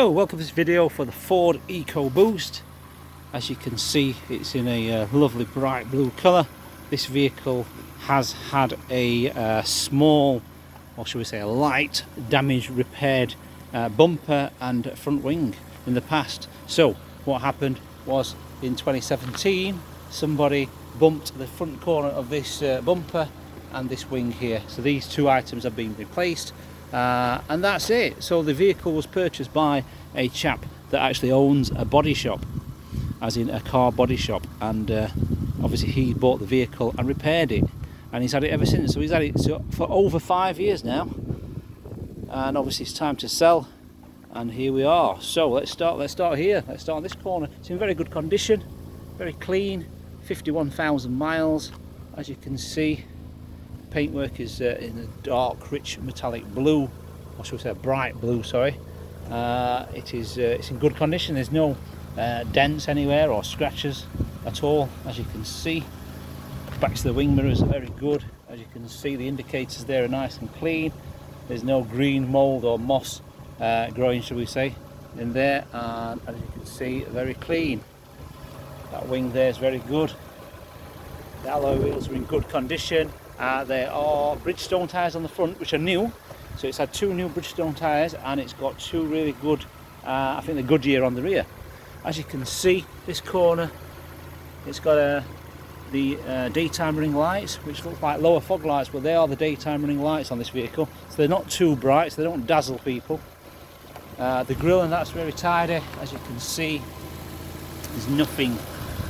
Hello, welcome to this video for the Ford EcoBoost. As you can see, it's in a lovely bright blue colour. This vehicle has had a small, or should we say a light, damage repaired bumper and front wing in the past. So what happened was in 2017 somebody bumped the front corner of this bumper and this wing here. So these two items have been replaced. And that's it. So the vehicle was purchased by a chap that actually owns a body shop, as in a car body shop, and obviously he bought the vehicle and repaired it, and he's had it ever since. So he's had it for over 5 years now, and obviously it's time to sell, and here we are. So let's start here. Let's start on this corner. It's in very good condition, very clean, 51,000 miles, as you can see. Paintwork is in a dark, rich metallic blue, or should we say a bright blue, sorry. It's in good condition. There's no dents anywhere or scratches at all, as you can see. Back to the wing mirrors are very good. As you can see, the indicators there are nice and clean. There's no green mould or moss growing, should we say, in there, and as you can see, very clean. That wing there is very good. The alloy wheels are in good condition. There are Bridgestone tyres on the front, which are new, so it's had two new Bridgestone tyres, and it's got two really good, I think the Goodyear on the rear. As you can see, this corner, it's got the daytime running lights, which look like lower fog lights, but they are the daytime running lights on this vehicle, so they're not too bright, so they don't dazzle people. The grille, and that's very tidy. As you can see, there's nothing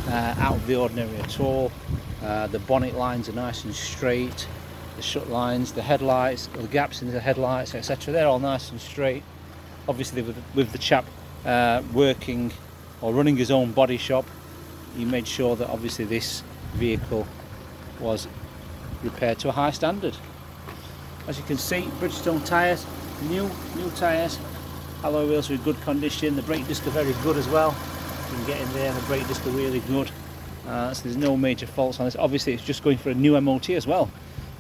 out of the ordinary at all. The bonnet lines are nice and straight, the shut lines, the headlights, the gaps in the headlights, etc. They're all nice and straight. Obviously with the chap working or running his own body shop, he made sure that obviously this vehicle was repaired to a high standard. As you can see, Bridgestone tyres, new tyres, alloy wheels are in good condition, the brake discs are very good as well. You can get in there, the brake discs are really good. So there's no major faults on this. Obviously it's just going for a new MOT as well.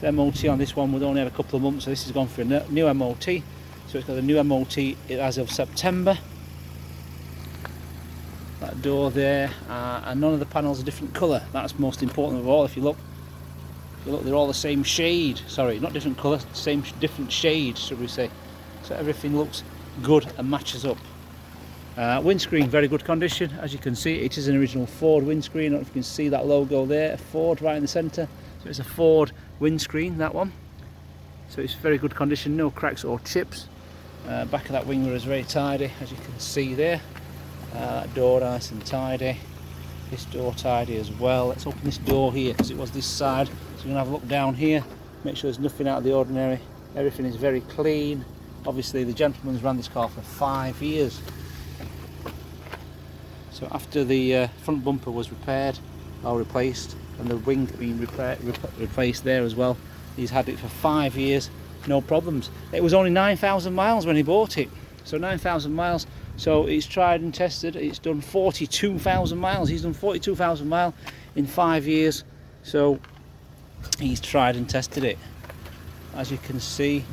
The MOT on this one would only have a couple of months, so this has gone for a new MOT. So it's got a new MOT as of September. That door there, and none of the panels are different colour. That's most important of all. If you look, they're all the same shade. Sorry, not different colour, different shade, should we say. So everything looks good and matches up. Windscreen, very good condition. As you can see, it is an original Ford windscreen. I don't know if you can see that logo there, Ford right in the centre. So it's a Ford windscreen, that one. So it's very good condition, no cracks or chips. Back of that wing mirror is very tidy, as you can see there. That door nice and tidy. This door tidy as well. Let's open this door here, because it was this side. So we're going to have a look down here, make sure there's nothing out of the ordinary. Everything is very clean. Obviously the gentleman's ran this car for 5 years. So after the front bumper was repaired or replaced, and the wing being replaced there as well, he's had it for 5 years, no problems. It was only 9,000 miles when he bought it, so 9,000 miles. So it's tried and tested. It's done 42,000 miles. He's done 42,000 miles in 5 years. So he's tried and tested it. As you can see,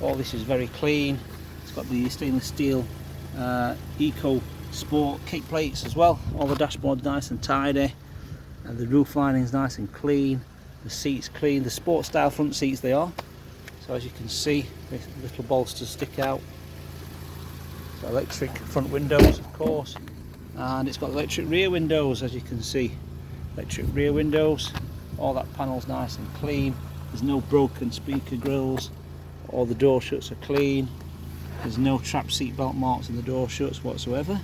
all this is very clean. It's got the stainless steel EcoSport kick plates as well. All the dashboard's nice and tidy, and the roof lining's nice and clean. The seats clean, the sport style front seats they are. So as you can see, the little bolsters stick out. So electric front windows, of course, and it's got electric rear windows, as you can see. Electric rear windows. All that panel's nice and clean. There's no broken speaker grills. All the door shuts are clean. There's no trap seat belt marks in the door shuts whatsoever.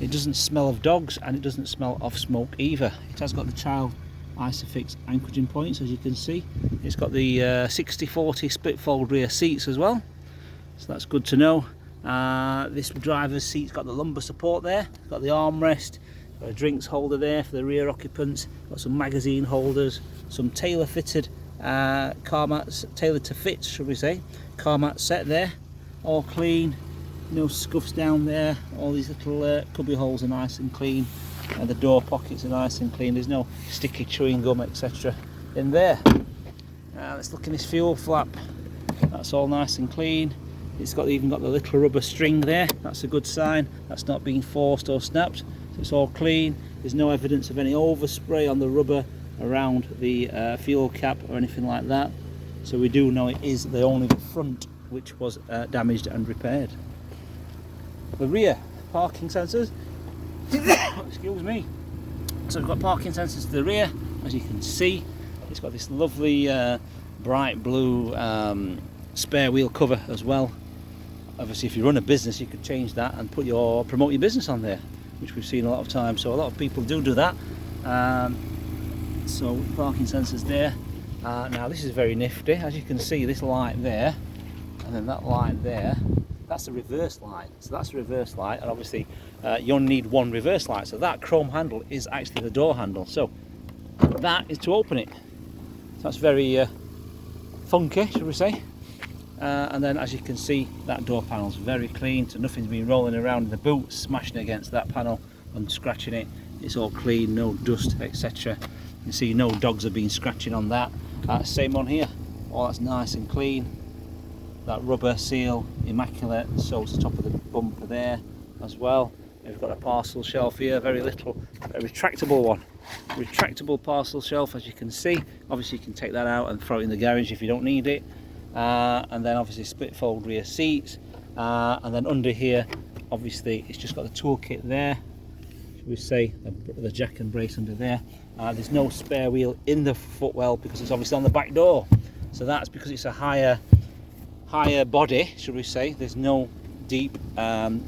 It doesn't smell of dogs, and it doesn't smell of smoke either. It has got the child Isofix anchoring points, as you can see. It's got the 60/40 split fold rear seats as well, so that's good to know. This driver's seat's got the lumbar support there. It's got the armrest, got a drinks holder there for the rear occupants. Got some magazine holders, some tailor fitted car mats, tailored to fit, should we say, car mat set there, all clean. No scuffs down there. All these little cubby holes are nice and clean, and the door pockets are nice and clean. There's no sticky chewing gum, etc. in there. Let's look in this fuel flap. That's all nice and clean. It's even got the little rubber string there. That's a good sign. That's not being forced or snapped. So it's all clean. There's no evidence of any overspray on the rubber around the fuel cap or anything like that. So we do know it is only the front which was damaged and repaired. The rear parking sensors. Excuse me. So we've got parking sensors to the rear, as you can see. It's got this lovely bright blue spare wheel cover as well. Obviously, if you run a business, you could change that and promote your business on there, which we've seen a lot of times. So a lot of people do that. So parking sensors there. Now this is very nifty. As you can see, this light there, and then that light there. That's the reverse light. So that's the reverse light, and obviously you only need one reverse light. So that chrome handle is actually the door handle. So that is to open it. So that's very funky, should we say? And then, as you can see, that door panel's very clean. So nothing's been rolling around in the boot, smashing against that panel and scratching it. It's all clean, no dust, etc. You can see no dogs have been scratching on that. Same on here. All that's nice and clean. That rubber seal, immaculate, so to the top of the bumper there as well. We've got a parcel shelf here, very little, a retractable one. Retractable parcel shelf, as you can see. Obviously you can take that out and throw it in the garage if you don't need it. And then obviously split fold rear seats. And then under here, obviously it's just got the toolkit there. Should we say the jack and brace under there. There's no spare wheel in the footwell because it's obviously on the back door. So that's because it's a higher body, should we say. There's no deep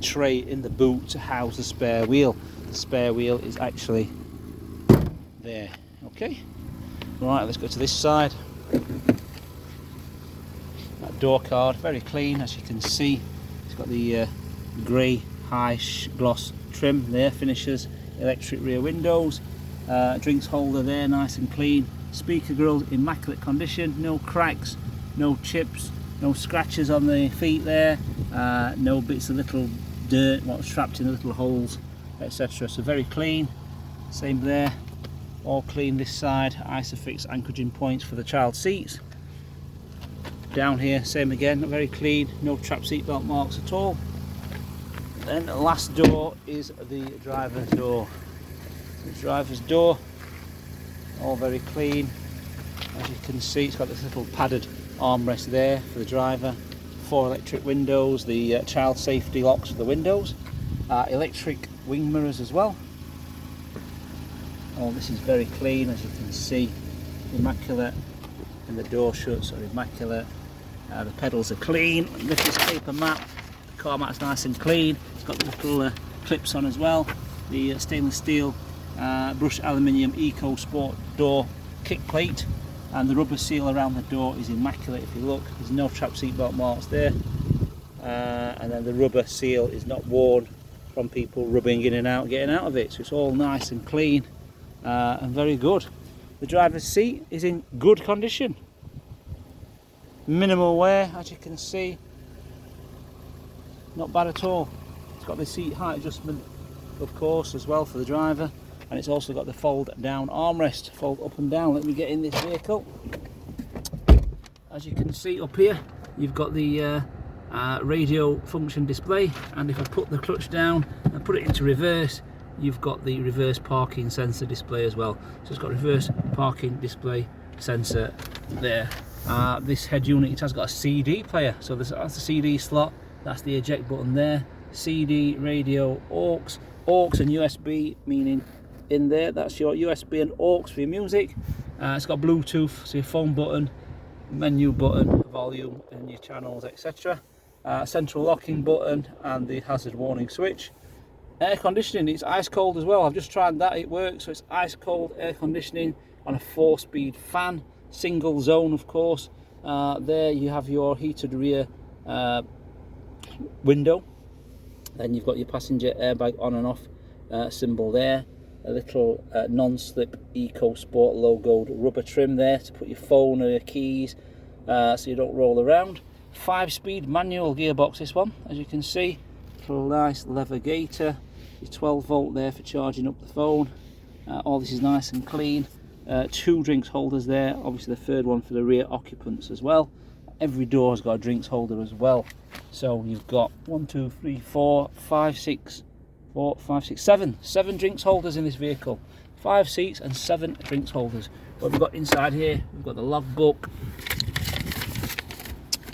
tray in the boot to house the spare wheel. The spare wheel is actually there. Okay, right, let's go to this side. That door card, very clean, as you can see. It's got the grey high gloss trim there, finishes, electric rear windows, drinks holder there, nice and clean. Speaker grille, immaculate condition, no cracks, no chips, no scratches on the feet there, no bits of little dirt what's trapped in the little holes, etc. So very clean. Same there, all clean this side. Isofix anchoring points for the child seats. Down here, same again, very clean, no trap seatbelt marks at all. Then the last door is the driver's door. The driver's door, all very clean. As you can see, it's got this little padded armrest there for the driver, 4 electric windows, the child safety locks for the windows, electric wing mirrors as well. Oh, this is very clean, as you can see, immaculate, and the door shuts are immaculate. The pedals are clean. Lift this paper mat, the car mat's nice and clean. It's got the little clips on as well. The stainless steel brushed aluminium EcoSport door kick plate. And the rubber seal around the door is immaculate. If you look, there's no trap seatbelt marks there. And then the rubber seal is not worn from people rubbing in and out, getting out of it. So it's all nice and clean and very good. The driver's seat is in good condition. Minimal wear, as you can see. Not bad at all. It's got the seat height adjustment, of course, as well for the driver. And it's also got the fold down armrest, fold up and down. Let me get in this vehicle. As you can see up here, you've got the radio function display, and if I put the clutch down and put it into reverse, you've got the reverse parking sensor display as well. So it's got reverse parking display sensor there. This head unit, it has got a CD player, so that's the CD slot, that's the eject button there. CD, radio, aux and USB, meaning in there, that's your USB and aux for your music. It's got Bluetooth, so your phone button, menu button, volume and your channels, etc. Central locking button and the hazard warning switch. Air conditioning, it's ice cold as well. I've just tried that, it works. So it's ice cold air conditioning on a 4-speed fan, single zone of course. There you have your heated rear window. Then you've got your passenger airbag on and off symbol there. A little non-slip EcoSport logoed rubber trim there to put your phone or your keys so you don't roll around. 5-speed manual gearbox, this one, as you can see. Little nice lever gator. Your 12-volt there for charging up the phone. All this is nice and clean. 2 drinks holders there, obviously the third one for the rear occupants as well. every door's got a drinks holder as well. So you've got 1, 2, 3, 4, 5, 6, 7 drinks holders in this vehicle. 5 seats and 7 drinks holders. What we've got inside here, we've got the logbook.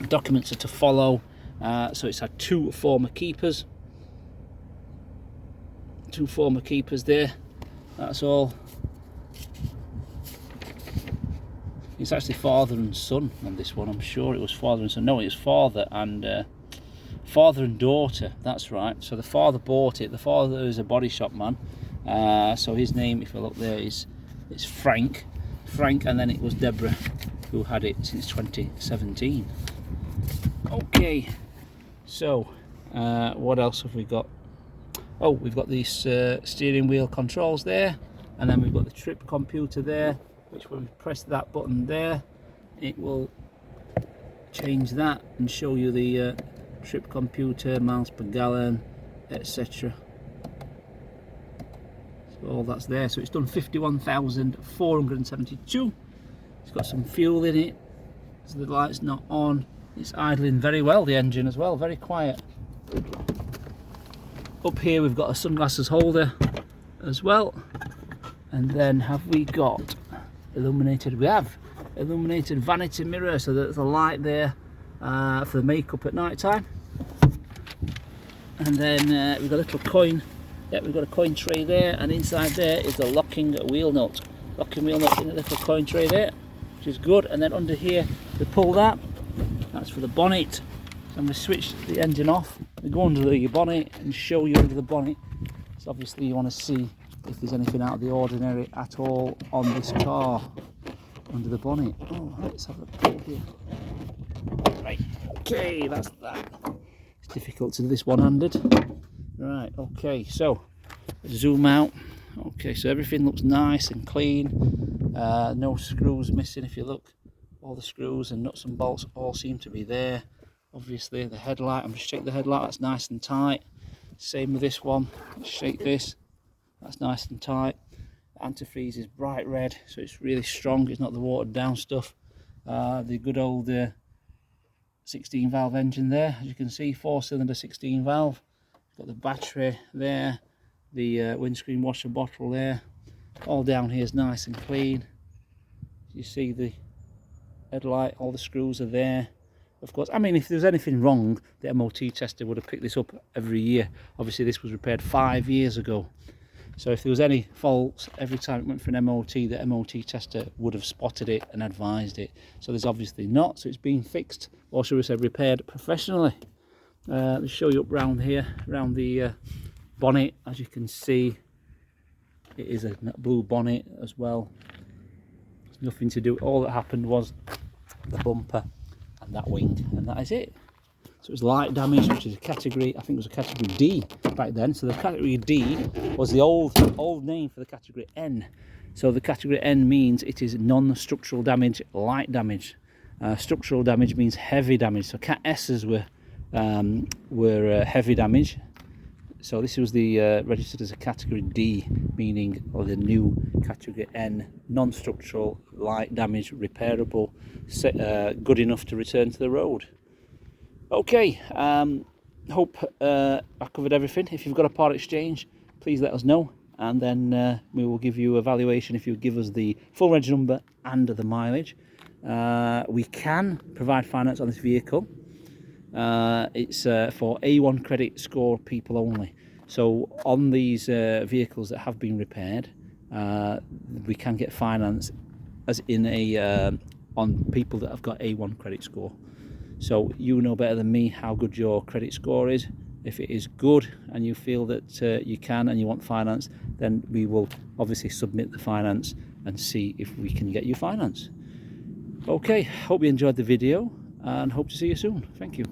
Documents are to follow. So it's had 2 former keepers. 2 former keepers there. That's all. It's actually father and son on this one. I'm sure it was father and son. No, it's father and daughter. That's right. So the father bought it. The father is a body shop man. So his name, if you look there, it's Frank. And then it was Deborah who had it since 2017. Okay. So what else have we got? Oh, we've got these steering wheel controls there, and then we've got the trip computer there, which when we press that button there, it will change that and show you the trip computer, miles per gallon, etc. So all that's there. So it's done 51,472. It's got some fuel in it, so the light's not on. It's idling very well, the engine as well, very quiet. Up here we've got a sunglasses holder as well, and then have we got illuminated? We have illuminated vanity mirror, so there's a light there for the makeup at night time. And then we've got a little coin. Yep, we've got a coin tray there, and inside there is a locking wheel nut. Locking wheel nut in a little coin tray there, which is good. And then under here we pull that. That's for the bonnet. So I'm going to switch the engine off. We go under the bonnet and show you under the bonnet. So obviously you want to see if there's anything out of the ordinary at all on this car under the bonnet. Oh, let's have a pull here. Right, okay, that's that. It's difficult to do this one-handed. Right, okay, so zoom out. Okay, so everything looks nice and clean. No screws missing. If you look, all the screws and nuts and bolts all seem to be there. Obviously the headlight, I'm just shake the headlight, that's nice and tight. Same with this one. Let's shake this, that's nice and tight. The antifreeze is bright red, so it's really strong. It's not the watered down stuff. The good old 16 valve engine there, as you can see, 4-cylinder 16 valve. Got the battery there, the windscreen washer bottle there. All down here is nice and clean. You see the headlight, all the screws are there. Of course, I mean, if there's anything wrong, the MOT tester would have picked this up every year. Obviously this was repaired 5 years ago, so if there was any faults, every time it went for an MOT, the MOT tester would have spotted it and advised it. So there's obviously not, so it's been fixed, or should we say repaired professionally. Let's show you up round here, around the bonnet. As you can see, it is a blue bonnet as well. There's nothing to do. All that happened was the bumper and that wing, and that is it. So it was light damage, which is a category, I think it was a category D back then. So the category D was the old name for the category N. So the category N means it is non-structural damage, light damage. Structural damage means heavy damage. So Cat S's were heavy damage. So this was the registered as a category D, meaning or the new category N, non-structural, light damage, repairable, good enough to return to the road. Okay, hope I covered everything. If you've got a part exchange, please let us know, and then we will give you a valuation if you give us the full reg number and the mileage. We can provide finance on this vehicle. It's for A1 credit score people only. So on these vehicles that have been repaired, we can get finance as in on people that have got A1 credit score. So you know better than me how good your credit score is. If it is good and you feel that you can and you want finance, then we will obviously submit the finance and see if we can get you finance. Okay, hope you enjoyed the video and hope to see you soon. Thank you.